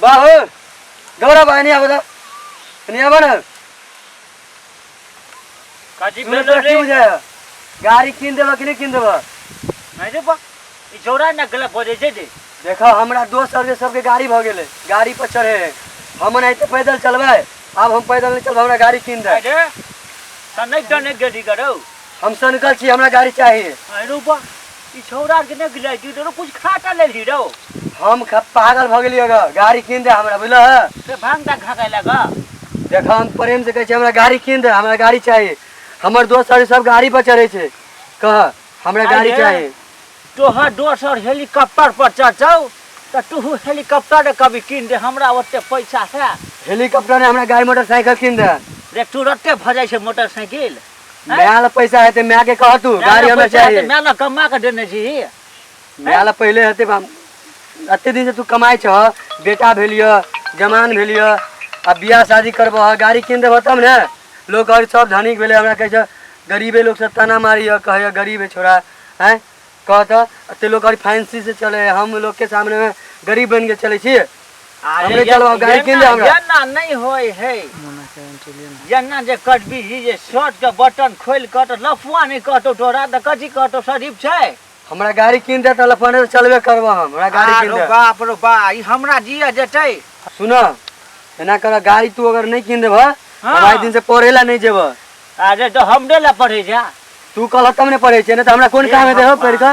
बाहो गौरव भाई नहीं आवदा नहीं आवा ना काजी तू बेलो तो रे क्यों जाया गाड़ी किन देबा कि नहीं किन देबा नहीं रे बा ई जोरा न गला पड़े छे दे देखो हमरा दोस्त और सबके गाड़ी भ गेले गाड़ी पर चढ़े हैं हम नहीं तो पैदल चलबे अब हम पैदल नहीं चलबे हमरा गाड़ी किन दे अरे तने गने गडी करो हम सनकल छी हमरा गाड़ी चाहिए अरे बा ई छोरा के न गिला तू तो कुछ खाता ले ली रो हम पागल भ गेलिए गाड़ी किन दे हमरा बुझल है से भांग ता खा लगा देखो हम प्रेम से कहे छी हमरा गाड़ी किन दे हमरा गाड़ी चाहिए हमर दोस्त और सब गाड़ी पर चढ़े छे कह हमरा गाड़ी चाहिए तो हा दोसर हेलीकॉप्टर पर चढ़ाओ तो तू हेलीकॉप्टर कभी किन दे हमरा ओते पैसा है हेलीकॉप्टर ने हमरा गाड़ी मोटरसाइकिल किन दे रे तुरंते भजाई छे मोटरसाइकिल मैल पैसा है ते मैं के कह तू गाड़ी हमरा चाहिए मैं ना कमा के देने छी मैल पहले हते अत्ते दिन से तू कमाई छ बेटा भेलियो जवान भेलियो अब बियाह शादी करबो गाड़ी किन देबो तब ने लोग और सब धनिक भेले हमरा कहे छ गरीबे लोग से ताना मारियो कहे गरीब है छोरा हैं कहत अत्ते लोग और फैंसी से चले हम लोग के सामने में गरीब बन के चले छी हमरे चलबो गाड़ी किन दे हमरा ना नहीं होय है जना जे कटबी जे शर्ट के बटन खोल के तो लफुआ नहीं कहतो तोरा त कथि कहतो शरीफ छै हमरा गाड़ी किन दे त लफने से चलबे करबो हमरा गाड़ी किन दे बाप रे बा ई हमरा जिया जेतै सुनो एना कर गाड़ी तू अगर नहीं किन देबा भाई दिन से पढ़ेला नहीं जेबा अरे तो हमरे ला पढ़े जा तू कल तब ने पढ़े छे न त हमरा कोन काम है देहो पढ़ के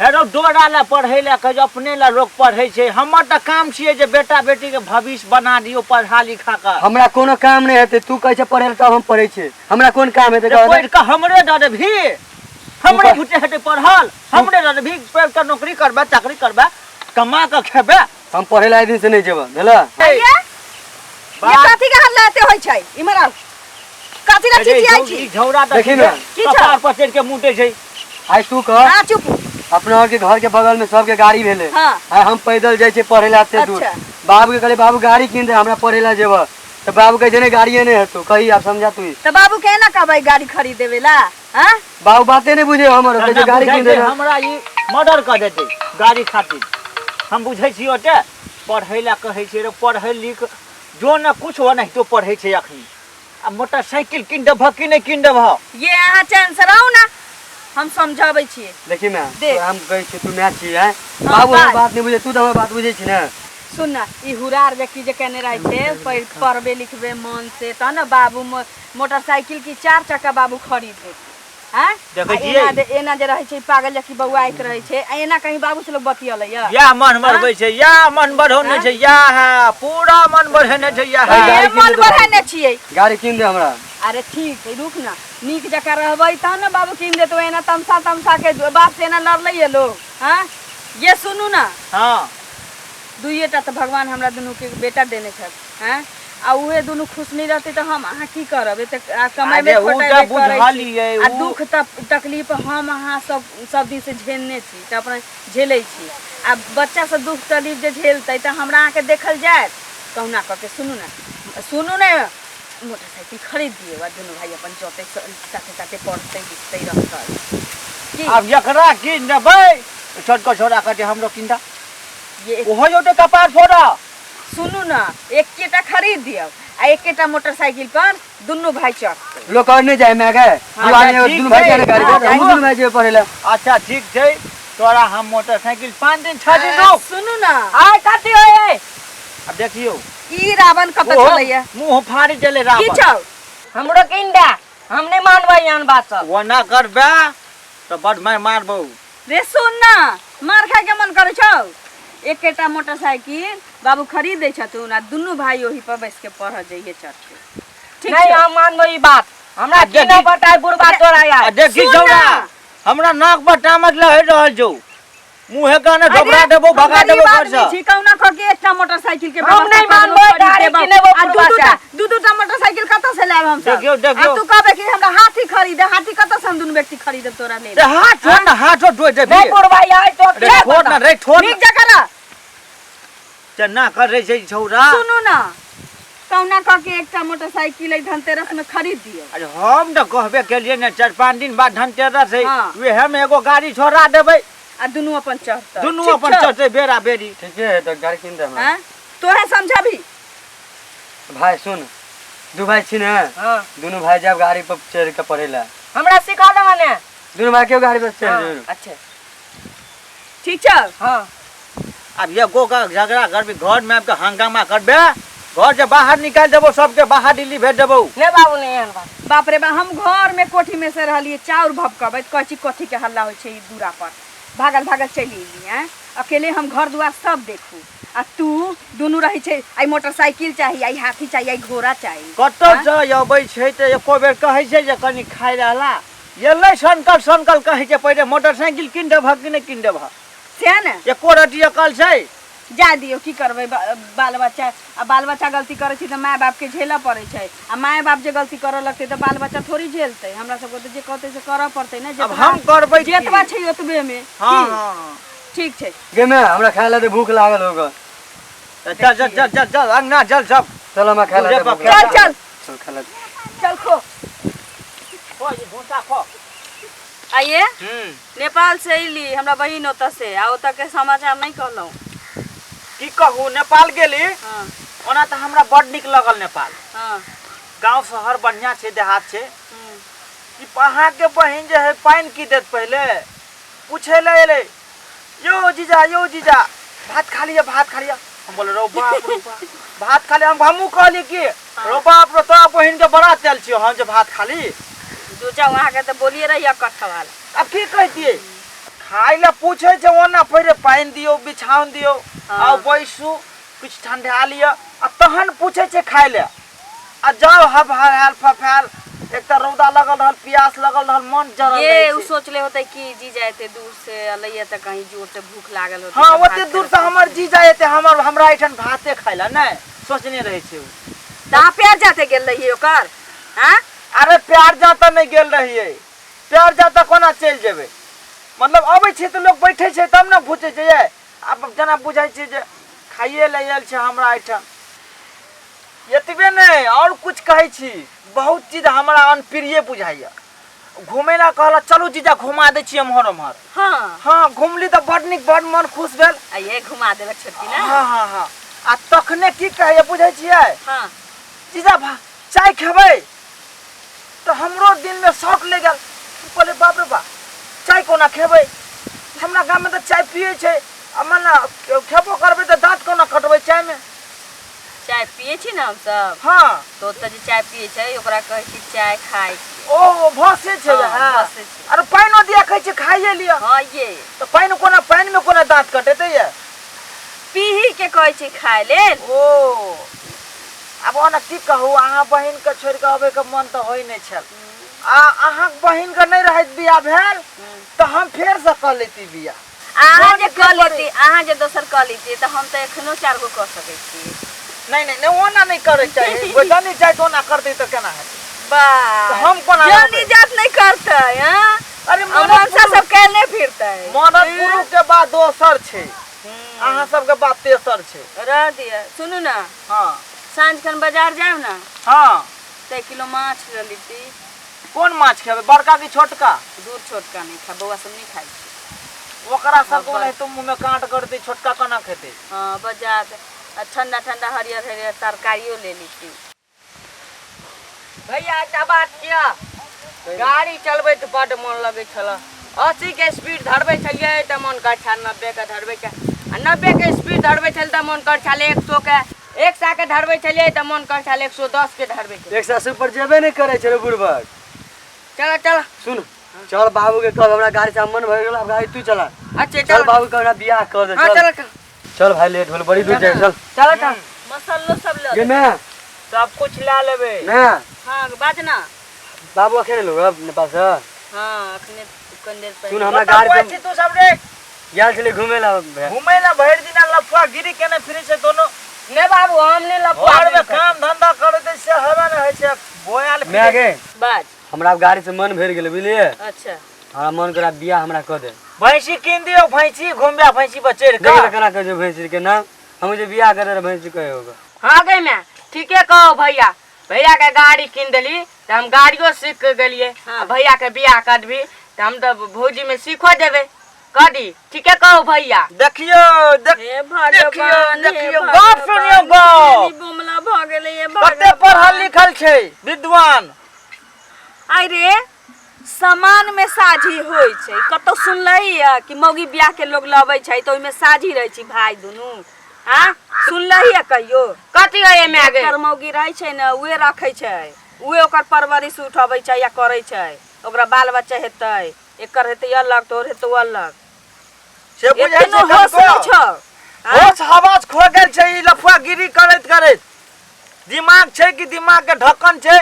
हेरो डोरा ला पढ़े ला कह अपने ला लोग पढ़े छे हमर त काम छिए जे बेटा बेटी के भविष्य बना दियो पढ़ा लिखा के हमरा कोनो काम नहीं हेते तू कह छे पढ़े त हम पढ़े छे हमरा कोन काम हेते पढ़ के हमरे दे भी हमरे भुटे हटे पढ़ल हमरे दे भी पेड़ के नौकरी करबे चाकरी करबे कमा के खेबे हम पढ़े ला दिन से नहीं जेबा भेला ये कथि के हाल लेते होय छै इमरा कथि ला चिचियाई छी झौरा देखी ना कपार पर चढ़ के मुटे छै आई तू कह हां चुप अपना के घर के बगल में सबके गाड़ी भेले हां हम पैदल जाय छे पढ़े ला एते दूर अच्छा। बाबू के कहले बाबू गाड़ी किन दे हमरा पढ़े ला जेबा त बाबू कहे ने गाड़ीए नहीं हेतो कही आप समझा तू त बाबू के ना कहबै गाड़ी खरीदेवेला हां बाबू बाते नहीं बुझे हमर कहे गाड़ी किन दे हमरा ई मर्डर कर देते गाड़ी खातिर हम बुझै छी ओते पढ़ै ला कहै छै रे पढ़ै लिख जो न कुछ हो नहीं तो पढ़ै छै अखनी आ मोटरसाइकिल किन देबह कि नहीं किन देबह ये अहाँ चैन से रहू ना हम समझाबै छी देखी मैं देख। हम कहे छी तू मैच छी है बाबू हम बात नहीं बुझे तू तो हमर बात बुझे छी ना सुन ना ई हुरार व्यक्ति जे कहने रहे छे पढ़बे लिखबे मन से त न बाबू मोटरसाइकिल की 4 चक्का बाबू खरीद दे हां देखै छियै एना जे रहे छे पागल जकी बौआ आइत रहे छे एना कहीं बाबू से लोग बतियले या मन मरबै छै या मन बढ़ोने छै या पूरा मन बढ़ेने छै या मन बढ़ेने छियै गाड़ी किन दे हमरा अरे ठीक है रुक ना नीक जका रहबै त न बाबू किन देतो एना तमसा के बाप से एना लड़लै लोग हां ये सुनू ना हां दुइएटा त भगवान हमरा दुनू के बेटा देने छथि हैं आ उहे दुनू खुश नहीं रहते तो हम अहाँ की करब एते कमाइबे खोटाइबे बुझलिए आ दुख तकलीफ हम अहाँ सब दिन से झेलने छी त अपना झेलै छी आ बच्चा सब दुख तकलीफ जे झेलतै त हमरा अहाँ के देखल जाय कहुना क के सुनू ना मोटरसाइकिल खरीद दिए बा दुनू भाई अपन जोते साथे पढ़ते लिखते रहतै अब एकरा किन देबै छोटका छोरा कटे हमरो किनदा ये ओहो जोते कपार फोड़ा सुनू ना एकेटा खरीद दियो आ एकेटा मोटरसाइकिल पर दुनू भाई चढ़ते लोग करने जाए मैं गए दुनू भाई के गाड़ी पर हम दुनू भाई जे पढ़ेला अच्छा ठीक छै तोरा हम मोटरसाइकिल 5 दिन 6 दिन रुक सुनू ना आय कथि होय अब देखियो ई रावण कत चलैया मुंह फाड़ी चले रावण की छौ हमरो किंडा हम नहीं मानबै यान बात सब वो ना करबे तो बड मैं मारबो रे सुन ना मार खाए के मन करे छौ एकेटा मोटरसाइकिल बाबू खरीद दे छथुन आ दुनू भाई ओही पर बैस के पढ़ जाइए चढ़के ठीक नहीं हम मानबै ई बात हमरा की न बताय बुढ़बा तोरा यार देखी जौरा हमरा नाक पर टामक लहै रहल छौ मुंहे काने घबरा देबो भगा देबो घर से ठीक कौना ख के एकटा मोटरसाइकिल के हम नहीं मानबै गाड़ी किनेबो बुढ़बा दू-दूटा मोटरसाइकिल कत से लाब हम सब देखियो तू कहबे कि हमरा हाथी खरीदे हाथी कत से हम दुनू व्यक्ति खरीदे तोरा ले रे हाथ छोड़ ना हाथ छोड़ दे नहीं बुढ़बा यार तो रे छोड़ ना रे छोड़ ठीक जकरा चन्ना कर रे छै छौरा सुनू ना कौना क के एकटा मोटरसाइकिल धनतेरस में खरीद दियो अरे हम त कहबे केलिए ने 4-5 दिन बाद धनतेरस है हाँ। वेहे में एगो गाड़ी छोड़ा देबै आ दुनू अपन चढ़तै दुनू अपन चढ़तै बेरा बेरी ठीक है तो गाड़ी किन दे हमरा हां तोहे समझाबी। भाई सुन, दू भाई छी ने, हां दोनों भाई जब गाड़ी पर चढ़ के पढ़ेला, हमरा सिखा दे मने। दोनों भाई क्यों गाड़ी पर चढ़ जरूर। अच्छा ठीक चल। हां अब ये गो का झगड़ा करबी, घर में आपके हंगामा करबे, घर से बाहर निकाल देबो, सबके बाहर दिल्ली भेज देबो। ने बाबू ने एहन बात। बाप रे बा, हम घर में कोठी में से रहलिए, चाउर भभकबैत कची कथी के हल्ला होइ छै ई दूरा पर, भागल भागल चली एली हैं। अकेले हम घर दुआर सब देखू, आ तू दुनू रही छै, आई मोटरसाइकिल चाहिए, आई हाथी चाहिए, आई घोड़ा चाहिए। कतौ से अबै छै त एको बेर कहै छै जे कनी खाइ रहला, एलै सनकल सनकल कहै छै पहिले मोटरसाइकिल किन देबह कि नहि किन देबह, से ने एको रति अकल छै। जा दियो, की करबै, बाल बच्चा, आ बाल बच्चा गलती करे छै त माय बाप के झेलऽ पड़े छै, आ माय बाप जे गलती करऽ लगतै त बाल बच्चा थोड़ी झेलतै। हमरा सबके त जे कहतै से करऽ पड़तै ने, अब हम करबै की? जेतबा छै ओतबे में। हाँ की? हाँ ठीक छै। गे मैं हमरा खाए ला दे, भूख लागल होगा। चल चल चल चल चल अंगना चल सब। चलो मैं खाए ला दे, भूख चल चल चल खा ला दे। चल खो। खो ये भूसा खो। आइए नेपाल से अइली, हमरा बहिन ओतऽ से, आ ओतऽ के समाचार नहीं कहलौं। की कहू, नेपाल गेली, हाँ ओना त हमरा बड नीक लगल नेपाल। हाँ गांव शहर बढ़िया छै, देहात छै। कि अहाँ के बहिन जे है पानी की देत, पहले पूछे ले एले, यो जीजा भात खा लिया, भात खा लिया। हम बोले रो बाप रे बाप, भात खा लिया। हमहू कहली कि रो बाप रे, तोरा बहिन के बड़ा तेल छियो, हम जे भात खा ली। दू चा वहाँ के तो बोलिए रहिया कठवाल। अब की कहतिए, खाइ ला पूछे छै, ओना पहले पानी दियो, बिछावन दियो, आ बैसू कुछ ठंडा लिया, आ तहन पूछे छै खाइ ले। आ जाओ हफाल फफाल, एक त रौदा लगल रहल, प्यास लगल रहल, मन जरल ये रहे उ छै। सोच ले होते कि जी जाते दूर से अलैया त कहीं जोर से भूख लागल होते। हाँ ओते दूर से हमर जीजा एते, हमरा एठन भाते खाइ ला नहीं सोचने रहे छै। उ ता प्यार जाते गेल रही ओकर। हां अरे प्यार जाता नहीं गेल रहिए, प्यार जाता कोना चल जेबे, मतलब अबै छै त लोग बैठे छै तब ना पूछे छै। ये अब जना बुझाइ छै जे खाइए ले आयल छै हमरा एठन, एतबे नहीं और कुछ कहै छी। बहुत चीज हमरा अनप्रिय बुझाइया। घूमे ला कहला, चलू जीजा घुमा दे छी हमहर हमहर। हां हाँ घुमली त बड निक, बड मन खुश भेल। आइए घुमा देबे छोटकी ना। हाँ हाँ हाँ आ तखने की कहैया बुझै छियै, हां जीजा चाय खेबै, तो हमरो दिन में शौक ले गल। बोले बाप रे बाप, चाय कोना खेबै, हमरा गाँव में तो चाय पिए छै, मना खेबो करबै तो दांत कोना कटबै चाय में। चाय पिए छी ना हम सब, हाँ तो ओतऽ जे चाय पिए छै ओकरा कहै छी चाय खाय। ओ भसे छै। हाँ, हाँ भसे छै। अरे पानिओ दिया कहै छै खाइए लिया। हां ये तो पानि में कोना दांत कटेतै ये। पीही के कहै छै खाय लेल। ओ अब ओना की कहू, अहाँ बहिन के छोड़ के अबे के मन तो होई नहीं छल। आ अहाँ बहिन के नहीं रहत बियाह भेल तो हम फेर से कर लेती बियाह। अहाँ जे कऽ लेती, अहाँ जे दोसर कऽ लेती त हम त एखनो 4 गो कऽ सकै छी। नहीं ओना नहीं करे चाहिए, वैसा नहीं चाहे तो ना करते तो केना है। बा तो हम कोना जानी जात नहीं करते हैं। अरे मनसा सब कहने फिरते मदद पुरुष के बाद दोसर छे, अहाँ सब के बात तेसर छे। रह दिया। सुनू ना, हां सांझ खन बाजार जाएब ना, हां त 1 किलो माछ ले लीती। कौन माछ खेबे, बड़का की छोटका? दूर छोटका नहीं खा, बउआ सब नहीं खाई छै। ओकरा सब को नहीं, तुम मुंह में कांट कर दे, छोटका कना खेते। हां बाजार ठंडा ठंडा हरियर हरियर तरकारियों ले लीती। भैया एकटा बात किया, गाड़ी चलबै त बड मन लगे छल। 80 के स्पीड धरबै छलिए त मन कर छल 90 के धरबै के, आ 90 के स्पीड धरबै छल त मन कर छल 100 के, 100 के धरबै छलिए त मन कर छल 110 के धरबै के। 180 पर जेबे नहीं करे छे रे बुढ़बक। चल चल सुन, चल बाबू के कल हमरा गाड़ी से मन भर गेल, अब गाड़ी तू चला। अच्छा चल चल बाबू के हमरा बियाह कर दे। हां चल चल चल भाई, लेट होल, बड़ी दूर जाए। चल चल चल मसालो सब ले गे मैं सब कुछ ला लेबे ना, हां बाजना। बाबू अकेले लोग अब नेपाल से। हां अखने कंदेर पे सुन हमरा गाड़ी गाड़ी से तू सब रे गेल छले घूमे ला। घूमे ना भर दिन लफुआ गिरी केने फिरे से दोनों। ने बाबू हमने लफुआ घर में काम धंधा करे दे से हवे ना है से बोयाल मैं आगे बाज। हमरा गाड़ी से मन भर गेल बुझलिए। अच्छा हमरा मन करा बियाह हमरा कर दे। भैंसी किन दियो, भैंसी घूमबा भैंसी पर चढ़ देख के केना कह जो भैंसी के नाम, हम जे बियाह करे भैंसी कहे होगा। हाँ गई मैं ठीके कहो भैया, भैया के गाड़ी किन दिली तो हम गाड़ियों सीख के गेलिए। हाँ। भैया के बियाह कर भी तो हम तो भौजी में सीखो देवे। कदी ठीके कहो भैया। देखियो हे भगवान देखियो गप सुनियो गप बुमला भ गेलै ये कते पढ़ल लिखल छै विद्वान। आइ रे समान में साझी होई छै, कतो सुनलही है कि मौगी ब्याह के लोग लबै छै त ओइ में साझी रहै छै भाई दुनू। हां सुनलही है कहियो? कथी है में आगे कर मौगी रहै छै न उहे रखै छै, उहे ओकर परवरिश उठबै छै या करै छै, ओकरा बाल बच्चा हेतै, एकर हेतै अलग तोर हेतौ अलग। से बुझै एतनो छै होश कनको? नै छौ। होश हवास खो गेल छै ई लफुआ गिरी करैत करैत। दिमाग छै कि दिमाग के ढक्कन छै?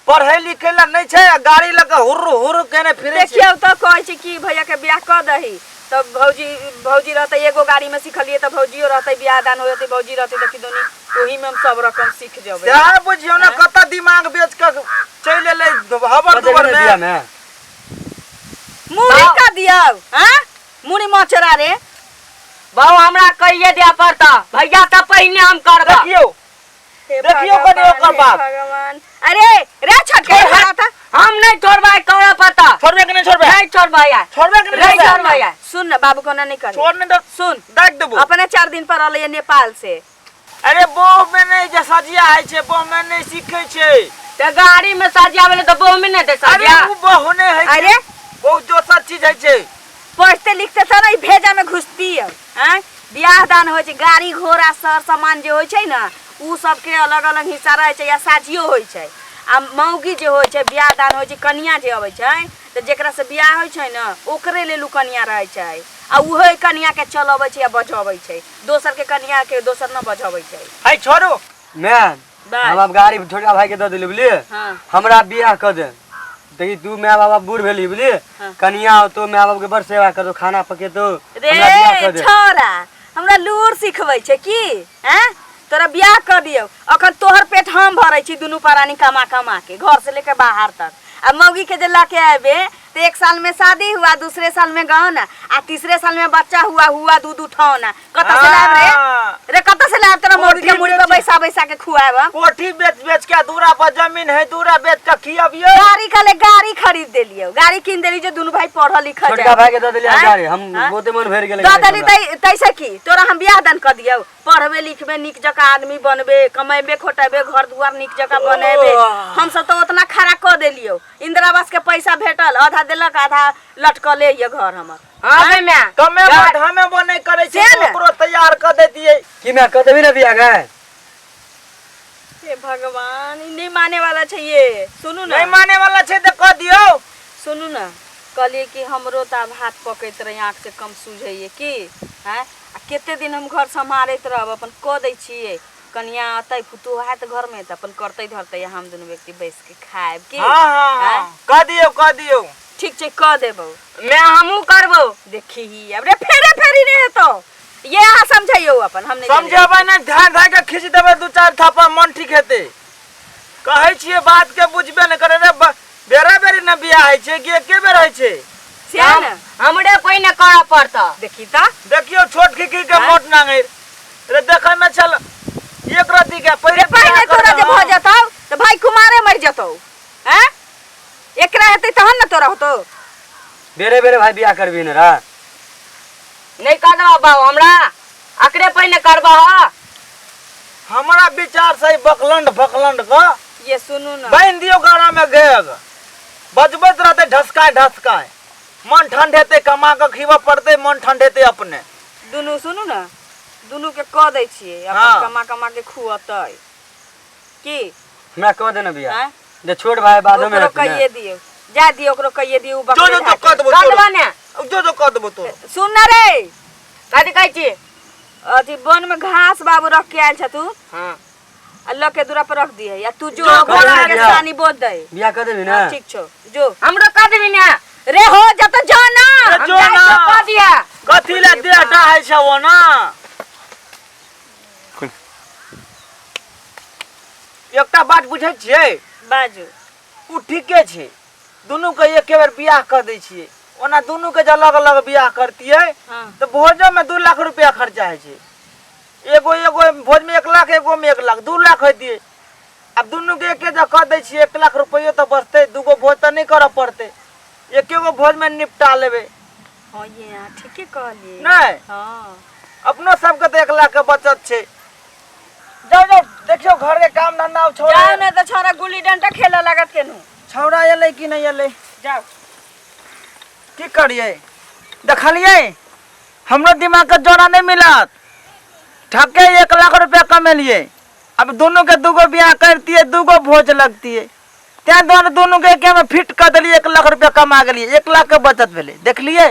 पढ़ै लिखै ला नहीं छै, गाड़ी लगा हुरु हुरु केने फिरै छै। देखियौ त कहै छै कि भैया के ब्याह क दही त भौजी रहतै एगो गाड़ी में सिखलिए त भौजियो रहतै, ब्याह दान होतै भौजी रहतै देखि दोनी ओही में हम सब रकम सीख जेबै। सएह बुझियो ना कत दिमाग बेच के चैल एलै हबर दुबर में। मुड़ी का दियौ हां मुड़ी मचरा रे बाबू हमरा कहिए दिया पड़ता भैया त पहिने हम करबा। देखियो कने ओकर बात। भगवान अरे रे छटके हरा था हम नहीं छोड़बा कौड़ा पता। छोड़बे कि नहीं छोड़बे? नहीं छोड़बा यार, छोड़बे कि नहीं नहीं छोड़बा यार। सुन ना बाबू कोना नहीं कर छोड़ने दो सुन दाग देबो। अपने 4 दिन पर आले नेपाल से। अरे बो में नहीं जे सजिया है छे, बो में नहीं सीखे छे। ते गाड़ी में साजिया वाले तो बहु में नहीं दे अरे साजिया। वो बहु नहीं है। अरे बहुत दोसर चीज है छे। पढ़ते लिखते त नहीं भेजा में घुसती है हैं? ब्याह दान होय छै, गाड़ी घोड़ा सर सामान जे होय छै ना उ सब के अलग अलग हिस्सा रहे छै या साजियो होय छै। आ मौगी जे होय छै ब्याह दान होय छै, कन्या जे अबै छै त जेकरा से ब्याह होय छै ना ओकरे लेल कन्या रहै छै आ उहे कन्या के चलबै छै या बजबै छै, दोसर के कन्या के दोसर न बजबै छै। है छोड़ो मैं हम अब गाड़ी छोटका भाई के दे दिली बुझलिए। हां हमरा बियाह कर दे देखी तू मैं बाबा बूढ़ भेली बुझलिए। हाँ। कनिया हो तो मैं बाबा के बड़ सेवा कर दो, खाना पके तो हमरा बियाह कर रे दे। छोरा हमरा लूर सिखबै छै की हैं? तोरा बियाह कर दियौ अखन तोहर पेट हम भरै छी दुनू प्राणी कमा कमा के घर से लेके बाहर तक। अब मौगी के जे लाके आबे तो 1 साल में शादी हुआ, दूसरे साल में गहना आ तीसरे साल में बच्चा हुआ दूध उठाना। कत से लाब रे कत से लाब? तोरा मौगी के मुड़ी पे बैसा बैसा के खुआब। कोठी बेच बेच के दूरा पर जमीन है दूरा बेच के खियाबियो। गाड़ी खाले गाड़ी खरीद देलियो, गाड़ी किन देली जो दुनू भाई पढ़ल लिखल जाए। छोटका भाई के दे दिली हैं? गाड़ी हम हैं? बहुते मन भर गेले। दे देली तैसे की तोरा हम बियाह दान कर दियौ? पढ़बे लिखबे निक जका आदमी बनबे, कमेबे खोटेबे, घर दुआर निक जका बनेबे। हम सब तो उतना खड़ा कर देलियो, इंदिरा आवास के पैसा भेटल आधा देलक आधा लटकले ये घर हमर। हां मैं कमे बात हमें बने करे छे से ने? ओकरो तैयार कर देतिए कि मैं कर देबी ना बियाह गए। हे भगवान ई नहीं माने वाला छै ये। सुनू ना नहीं माने वाला छे तो कह दियो। सुनू ना कहलिए कि हमरो त अब हाथ पकैत रही आँख से कम सूझैए की हैं? आ केते दिन हम घर संभालैत रहब अपन कह दै छियै कन्या अतै फुतू हैत घर में त अपन करतै धरतै हम दुनू व्यक्ति बैस के खाएब की। हां हां हैं? कह दियो ठीक छै कह देबौ। मैं हमू करबो। देखी अब रे फेरे फेरी नहीं तो ये यहाँ समझाइयो अपन हम नहीं समझेबै नहीं ध्यान धा के खींच देबै 2-4 थापा मन ठीक हेते। कहै छियै बात के बुझबे न करे रे बेरा बेरी न बियाह है छे कि एके बेर है छे। जान हमरे पहिने करा पड़ता। देखी ता देखियो छोट खिकी के मोट नांगे रे देखै में चल एक रति के रे पहले तोरा जे भ जतौ त भाई कुमारे मर जतौ हैं? एकरा हेतै तहन न तोरा होतौ। बेरे बेरे भाई बियाह करबी ना रा। नहीं करबा बाबू हमरा अकरे पहिने करबा। हमरा विचार से बकलंड का ये सुनू ना बांध दियो गाड़ा में गेग बजबत रहते ढसकाए मन ठंडेते कमा के खीवा पड़ते मन ठंडेते अपने। दुनू सुनू ना दुनू के कह दै छियै अपन हाँ। कमा के खुअतै की हमरा कह दे ना बियाह। हैं? जे छोट भाई बादो में ओकरो रहते कहिए दियो जा दियो ओकरो कहिए दियो जो जो तो कह देबो करबा ने जो कह देबो तो सुन ना रे कथी कहै छी? अथी वन में घास बाबू रख के आयल छ तू हां अल्लाह के दूरा पर रख दिए या तू जो जो घर कर के दिया। सानी बोल दे। बियाह कर देबी ना। हाँ, ठीक छो जो हमरो कह देबी ना। रे हो जत जाना रे जो ना कह दिया कथी ले देटा है छे वो ना। एकटा बात बुझै छियै बाजू उ ठीके छे दुनू के एके बेर बियाह कर दै छियै ओना दुनू के अलग अलग बियाह करतियै हाँ तो भोजो में 2 लाख रुपया खर्चा है छे। एगो भोज में 1 लाख एगो में 1 लाख 2 लाख होती। अब दुनू के एके जगह कर दै छियै 1 लाख रुपया तो बचते 2 गो भोज तो नहीं करऽ पड़ते एके गो भोज में निपटा लेबे हाँ ये यहाँ ठीके कहलिए नहीं हाँ अपनो सबके तो 1 लाख के बचत छे। जाओ जाओ देखियो घर के काम धंधा अब छोड़ जाओ ना तो छोरा गुल्ली डंडा खेला लागत केनु छौड़ा एले कि नहीं एले जाओ की करिए देखलिए हमरो दिमाग के जोड़ा नहीं मिलत ठके 1 लाख रुपया कमेलिए अब दोनों के दूगो ब्याह करती है दूगो भोज लगती है त्या दोनों के में फिट कर दिलिए 1 लाख रुपया कमा गेलिए 1 लाख के बचत भेले देख लिए।